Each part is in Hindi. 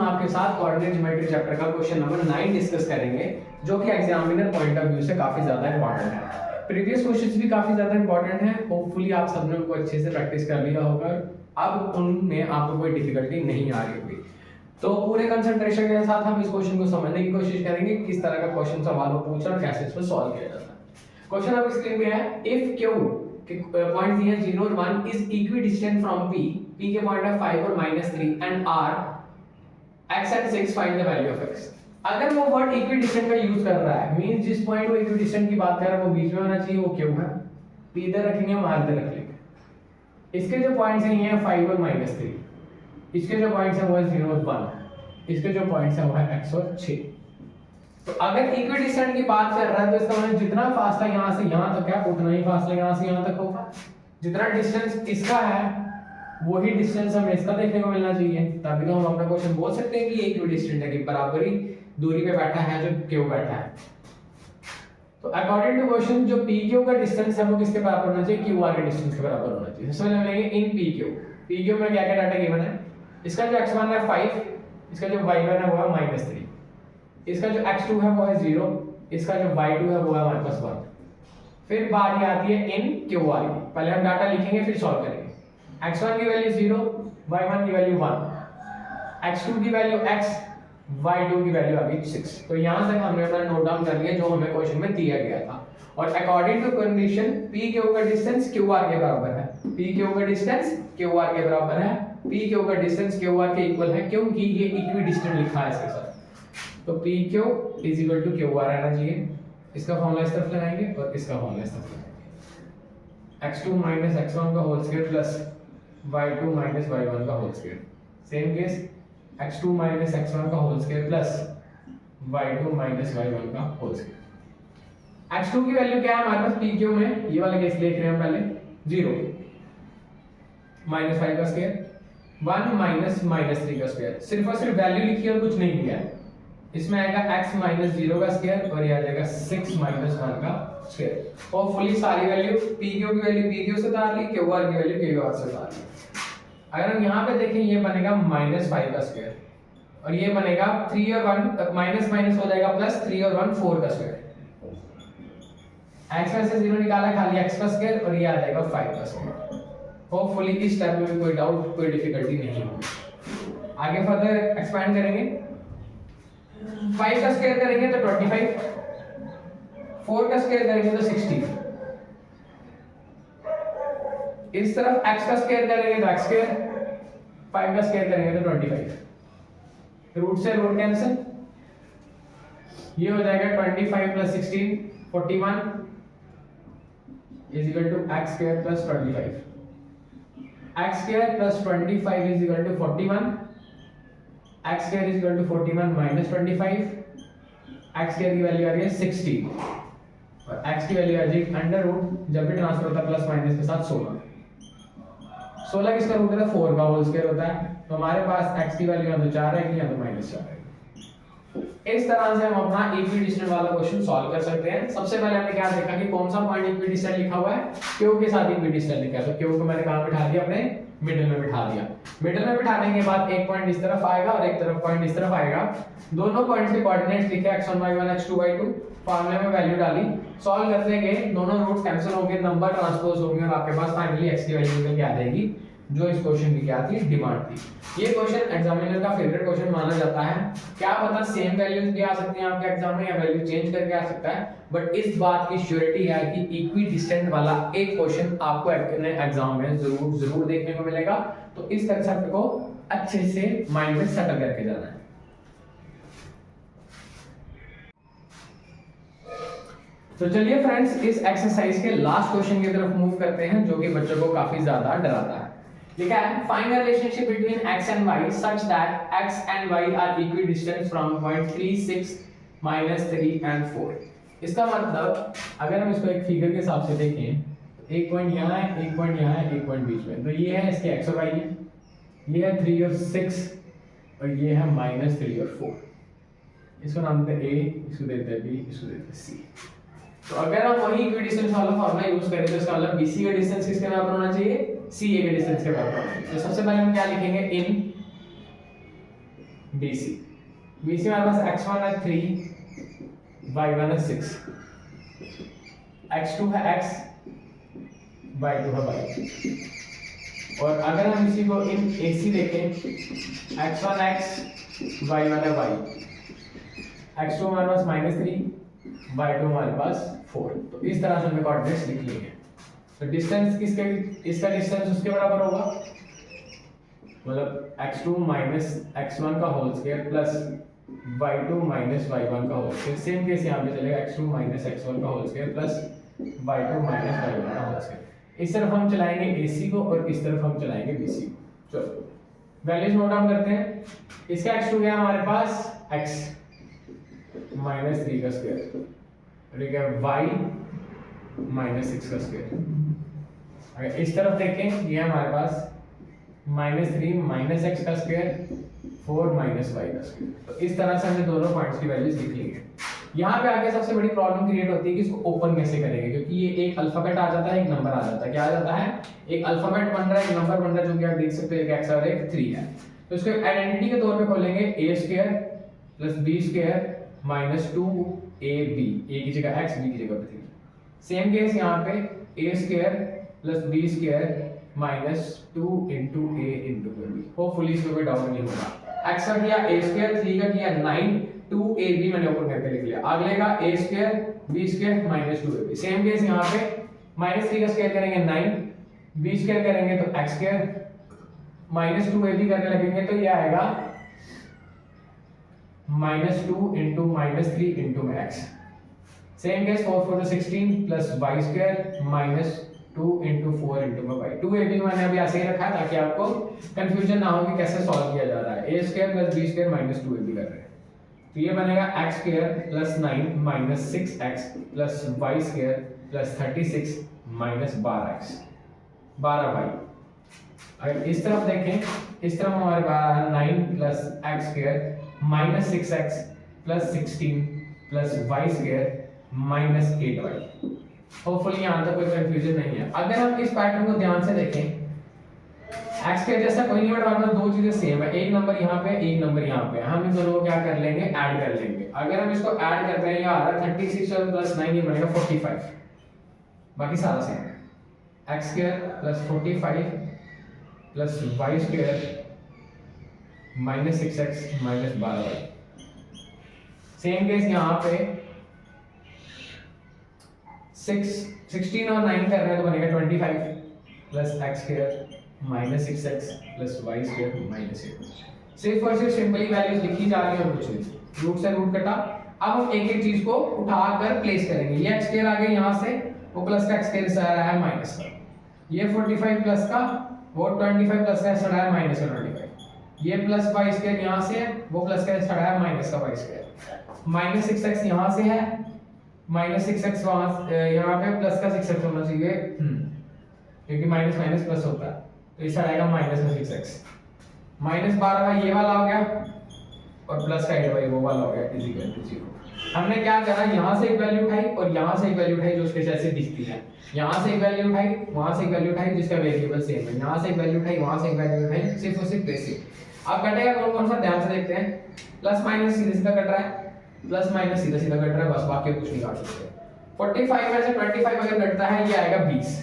आपके साथ कोऑर्डिनेट ज्योमेट्री चैप्टर का क्वेश्चन नंबर 9 डिस्कस करेंगे, जो कि एग्जामिनर पॉइंट ऑफ व्यू से काफी ज्यादा इंपॉर्टेंट है। प्रीवियस क्वेश्चंस भी काफी ज्यादा इंपॉर्टेंट है। होपफुली आप सबने उनको अच्छे से प्रैक्टिस कर लिया होगा, अब उनमें आपको कोई डिफिकल्टी नहीं आ रही होगी। तो पूरे कंसंट्रेशन के साथ हम इस क्वेश्चन को समझने की कोशिश करेंगे, किस तरह का क्वेश्चन सवाल वो पूछ रहा है और कैसे इसको सॉल्व किया जाता है। क्वेश्चन आपकी स्क्रीन पे है, इफ क्यू के पॉइंट दिए 0 और 1 is equidistant from p, p के पॉइंट है 5 और -3 and r x and 6, find the value of x। अगर वो वर्ड इक्विडिस्टेंट का यूज कर रहा है, मींस जिस पॉइंट वो इक्विडिस्टेंट की बात कर रहा है वो बीच में होना चाहिए, वो क्यों है, p इधर रखेंगे, हम r इधर रख लेंगे। इसके जो पॉइंट्स हैं ये हैं 5 और -3, इसके जो पॉइंट्स हैं वो है 0 और 1, इसके जो पॉइंट्स हैं वो है x और 6। तो अगर इक्विडिस्टेंट की बात कर रहा है तो इसका मतलब जितना फासला यहां से यहां तक है उतना ही फासला यहां से यहां तक होगा। जितना डिस्टेंस इसका है वही डिस्टेंस हमें इसका देखने को मिलना चाहिए, तभी तो हम अपना क्वेश्चन बोल सकते हैं कि ये इक्विडिस्टेंट है, कि बराबरी दूरी पे बैठा है जो क्यू बैठा है। तो अकॉर्डिंग टू क्वेश्चन जो पी क्यू का डिस्टेंस है वो किसके बराबर होना चाहिए, क्यू आर के डिस्टेंस के बराबर होना चाहिए। सबसे पहले हम लेंगे in P Q. P Q में क्या क्या डाटा गिवन है, इसका जो x1 है 5, इसका जो y1 है वो है -3, इसका जो x2 है वो है 0, इसका जो y2 है वो है हमारे पास 1। फिर बारी आती है इन क्यू आर की। पहले हम डाटा लिखेंगे फिर सॉल्व करेंगे। x1 की वैल्यू 0, y1 की वैल्यू 1, x2 की वैल्यू x, y2 की वैल्यू आ गई 6। तो यहां तक हमने अपना नोट डाउन कर लिया जो हमें क्वेश्चन में दिया गया था। और according to condition p Q का डिस्टेंस q r के बराबर है, p क्यू का डिस्टेंस q r के बराबर है, p क्यू का डिस्टेंस q r के इक्वल है क्योंकि ये इक्विडिस्टेंट लिखा है इसके साथ। तो p q is equal to q r आना चाहिए। इसका फॉर्मूला इस तरफ लगाएंगे और इसका फॉर्मूला इस तरफ लगाएंगे। x2 माइनस x1 का whole square plus y2 minus y1 का whole square. Same case x2 minus x1 का whole square plus y2 minus y1 का होल स्क्वायर। x2 की वैल्यू क्या है हमारे पास p q में, ये वाला केस देख रहे हैं हम पहले, 0 माइनस 5 का स्क्वायर, 1 माइनस -3 का स्क्वायर। सिर्फ और सिर्फ वैल्यू लिखी और कुछ नहीं किया है। इसमें आएगा x माइनस 0 का स्क्वायर और ये आ जाएगा 6 माइनस 1 का स्क्वायर। होपफुली सारी वैल्यू p q की वैल्यू p q से उतार ली, q r की वैल्यू q r से उतार ली। अगर हम यहाँ पे देखें ये बनेगा -5 का स्क्वायर और ये बनेगा 3 और 1 माइनस माइनस हो जाएगा प्लस, 3 और 1 4 का स्क्वायर। x में से 0 निकाला खाली x का स्क्वायर और ये आ जाएगा 5 का स्क्वायर। होपफुली इस टर्म में कोई डाउट कोई डिफिकल्टी नहीं होगी। आगे फर्दर एक्सपैंड करेंगे, 5 का स्क्वायर करेंगे तो 25, 4 का स्क्वायर करेंगे तो 60, इस तरफ x का स्क्वायर करेंगे तो x स्क्वायर, 5 का स्क्वायर करेंगे तो 25। रूट से रूट कैंसिल, ये हो जाएगा 25 plus 16 41 is equal to x square plus 25। x square plus 25 is equal to 41, x square is equal to 41 minus 25, x square की वैल्यू आ रही है 60 और x की वैल्यू आ जाएगी अंडर रूट, जब भी ट्रांसफर होता है प्लस माइनस के साथ 16 किसका रूट होता है 4 का होल स्क्वायर होता है। तो हमारे पास x की वैल्यू या तो 4 आएगी या तो -4 आएगी। इस तरह से हम अपना इक्विडिस्टेंट वाला क्वेश्चन सॉल्व कर सकते हैं। सबसे पहले हमने क्या देखा कि कौन सा पॉइंट इक्विडिस्टेंट लिखा हुआ है, क्यू के साथ इक्विडिस्टेंट लिखा है। तो क्यू को मैंने कहां बिठा दिया, अपने मिडिल में बिठा दिया। मिडिल में बिठाने के बाद एक पॉइंट इस तरफ आएगा और एक तरफ पॉइंट इस तरफ आएगा। दोनों पॉइंट्स के कोऑर्डिनेट्स लिखे x1 y1 x2 y2, फार्मूले में वैल्यू डाली, सॉल्व करते गए, दोनों रूट्स कैंसिल होंगे, नंबर ट्रांसपोज होंगे और आपके पास फाइनली x की वैल्यू निकल के आ जाएगी, जो इस क्वेश्चन की क्या थी, डिमांड थी। ये क्वेश्चन एग्जामिनर का फेवरेट क्वेश्चन माना जाता है। क्या पता सेम वैल्यूज भी आ सकती हैं आपके एग्जाम में या वैल्यू चेंज करके आ सकता है, बट इस बात की श्योरिटी है कि इक्विडिस्टेंट वाला एक क्वेश्चन आपको एग्जाम में जरूर देखने को मिलेगा। तो इस कंसेप्ट को अच्छे से माइंड में सेटल करके जाना है। तो चलिए फ्रेंड्स, इस एक्सरसाइज के लास्ट क्वेश्चन की तरफ मूव करते हैं, जो कि बच्चों को काफी ज्यादा डराता है। लिखा है, find the relationship between x and y such that x and y are equidistant from point 3, 6, -3 and 4। इसका मतलब अगर हम इसको एक फिगर के हिसाब से देखें, एक पॉइंट यहाँ है, एक पॉइंट यहाँ है, एक पॉइंट बीच में, तो ये है इसके x और y है, ये है 3 और 6 और ये है -3 और 4। इसको नाम देते हैं a, इसको देते हैं b, इसको देते हैं c। तो अगर हम वही इक्विडिस्टेंस वाला फॉर्मूला यूज करें तो इसका मतलब BC का डिस्टेंस किसके बराबर होना चाहिए, CA के डिस्टेंस के बराबर होना चाहिए। तो सबसे पहले हम क्या लिखेंगे, इन BC हमारे पास x1 है 3, y1 है 6, x2 है x, y2 है y। और अगर हम इसी को इन AC देखें, x1 x, y1 है y, x2 हमारे पास -3, y2 हमारे पास 4। तो इस तरह से हमें कोऑर्डिनेट्स लिख लिए हैं। तो डिस्टेंस किसके, इसका डिस्टेंस उसके बराबर होगा, मतलब x2 माइनस x1 का whole square plus y2 minus y1 का होल स्क्वायर। सेम केस यहाँ पे चलेगा, x2 माइनस x1 का whole square plus y2 minus y1 का होल स्क्वायर। इस तरफ हम चलाएंगे AC को और इस तरफ हम चलाएंगे BC को। चलो वैल्यूज नोट डाउन करते हैं। इसका x2 गया हमारे पास x माइनस 3 का स्क्वायर, ठीक है, y माइनस 6 का स्क्वायर। अगर इस तरफ देखें, ये हमारे पास -3 माइनस x का स्क्वायर, 4 माइनस y का स्क्वायर। तो इस तरह से हमने दोनों पॉइंट्स की वैल्यूज लिख ली है। यहाँ पे आगे सबसे बड़ी प्रॉब्लम क्रिएट होती है कि इसको ओपन कैसे करेंगे, क्योंकि ये एक अल्फाबेट आ जाता है, एक नंबर आ जाता है। क्या आ जाता है, एक अल्फाबेट बन रहा है, एक नंबर बन रहा है, जो कि आप देख सकते हो एक x और एक 3 है। तो इसको आइडेंटिटी के तौर पे खोलेंगे, a square plus b square minus 2ab, a की जगह x, b की जगह पे 3। सेम केस यहाँ पे a square plus b square minus 2 into a into b। Hopefully इसमें कोई डाउट नहीं होगा। x का किया a स्क्वायर, 3 का किया 9, 2ab मैंने ओपन करके लिख लिया। अगले का a square b square minus 2ab। Same case यहाँ पे -3 का स्क्वायर करेंगे 9, b स्क्वायर करेंगे तो x स्क्वायर माइनस 2ab करने लगेंगे तो ये आएगा -2 into -3 into x। Same case 4 4 16 plus y square minus 2 into 4 into y। 2ab मैंने अभी ऐसे ही रखा है ताकि आपको कंफ्यूजन ना हो कि कैसे सॉल्व किया जा रहा है। a square plus b square minus 2ab कर रहे हैं, तो ये बनेगा x square plus 9 minus 6x plus y square plus 36 minus 12x, 12y। अगर इस तरफ देखें, इस तरफ हमारे पास 9 plus x square minus 6x plus 16 plus y square minus 8y। Hopefully यहाँ तक कोई कंफ्यूजन नहीं है। अगर हम इस पैटर्न को ध्यान से देखें, x के जैसा कोई नहीं, बट हमारे पास दो चीजें सेम है, एक नंबर यहाँ पे, एक नंबर यहाँ पे। हम इन दोनों को क्या कर लेंगे, ऐड कर लेंगे। अगर हम इसको ऐड करते हैं, ये आ रहा है 36 प्लस 9, ये बनेगा 45, बाकी सारा सेम है। x square plus 45 plus y square minus 6x minus 12y। Same case यहाँ पे 16 और 9 कर रहे हैं तो बनेगा 25 plus x square minus 6x plus y square minus 8। सिर्फ और सिर्फ सिंपली वैल्यूज लिखी जा रही है और कुछ नहीं, रूट से रूट कटा। अब हम एक एक चीज को उठाकर प्लेस करेंगे। ये x स्क्वायर आ गया यहाँ से, वो प्लस का x स्क्वायर से आ रहा है माइनस का। ये 45 प्लस का, वो 25 प्लस का से आ रहा है माइनस का 25। ये प्लस y स्क्वायर यहाँ से है, वो प्लस का से आ रहा है माइनस का y स्क्वायर। माइनस 6x यहाँ से है, माइनस 6x वहां यहाँ पे प्लस का 6x होना चाहिए, क्योंकि माइनस माइनस प्लस होता है, तो इस आएगा माइनस का 6x। माइनस 12y ये वाला हो गया और प्लस का 8y वो वाला हो गया, इज इक्वल टू 0। हमने क्या करा, यहाँ से एक वैल्यू उठाई और यहाँ से एक वैल्यू उठाई जो उसके जैसे दिखती है। यहाँ से एक वैल्यू उठाई, वहाँ से एक वैल्यू उठाई जिसका वेरिएबल सेम है। यहाँ से एक वैल्यू उठाई, वहाँ से एक वैल्यू उठाई, सिर्फ और सिर्फ बेसिक। अब कटेगा कौन कौन सा, ध्यान से देखते हैं। प्लस माइनस सीधा सीधा कट रहा है, प्लस माइनस सीधा सीधा कट रहा है, बस बाकी कुछ नहीं काट सकते। 45 में से 25 अगर कटता है, ये आएगा 20।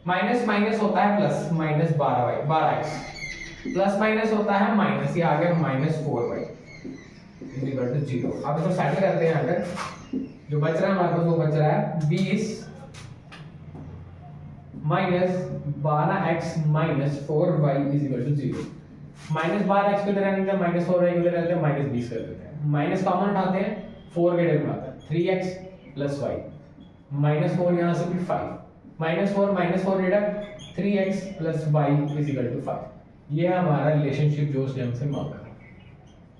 माइनस माइनस होता है plus, minus 12x plus minus होता है माइनस, ये आ गया माइनस 4y इक्वल टू 0। अब इसको सेटल करते हैं। अगर जो बच रहा है हमारे पास, वो बच रहा है 20 minus 12x minus 4y equal to 0। Minus 12x को इधर रहने दें, माइनस 4y को इधर रहने दें, माइनस 20 कर देते हैं। माइनस कॉमन उठाते हैं, 4 के इधर आता है 3x प्लस y, माइनस 4 यहाँ से भी 5, minus 4 deduct 3x plus y equal to 5। ये है हमारा रिलेशनशिप जो उसने हमसे मांगा।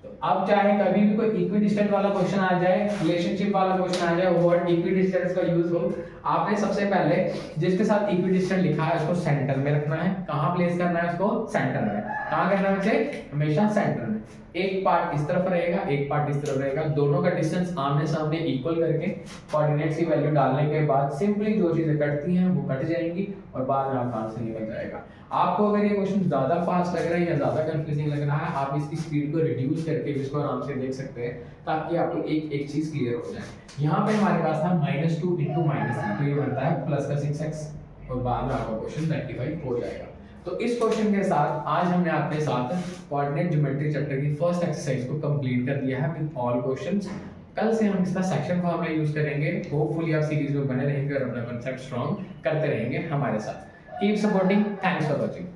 तो अब चाहे कभी भी कोई इक्विडिस्टेंट वाला क्वेश्चन आ जाए, रिलेशनशिप वाला क्वेश्चन आ जाए, वर्ड इक्विडिस्टेंस का यूज हो, आपने सबसे पहले जिसके साथ इक्विडिस्टेंट लिखा है उसको सेंटर में रखना है। कहाँ प्लेस करना है उसको, सेंटर में। कहाँ करना है बच्चे, हमेशा सेंटर में। एक पार्ट इस तरफ रहेगा, एक पार्ट इस तरफ रहेगा, दोनों का डिस्टेंस आमने सामने इक्वल करके कोऑर्डिनेट्स की वैल्यू डालने के बाद सिंपली जो चीजें कटती हैं वो कट जाएंगी और बाद में आपका आंसर निकल जाएगा। आपको अगर ये क्वेश्चन ज़्यादा फास्ट लग रहा है या ज़्यादा कंफ्यूजिंग लग रहा है, आप इसकी स्पीड को रिड्यूस करके इसको आराम से देख सकते हैं ताकि आपको एक एक चीज़ क्लियर हो जाए। यहाँ पे हमारे पास था -2 इंटू -3, तो ये बनता है प्लस का 6x और बाद में आपका क्वेश्चन रेक्टिफाई हो जाएगा। तो इस क्वेश्चन के साथ आज हमने आपके साथ कोऑर्डिनेट ज्योमेट्री चैप्टर की फर्स्ट एक्सरसाइज को कंप्लीट कर दिया है विद ऑल क्वेश्चंस। कल से हम इसका सेक्शन फॉर्मूला यूज करेंगे। होपफुली आप सीरीज में बने रहेंगे और अपना कंसेप्ट स्ट्रॉन्ग करते रहेंगे हमारे साथ। Keep supporting, thanks for watching.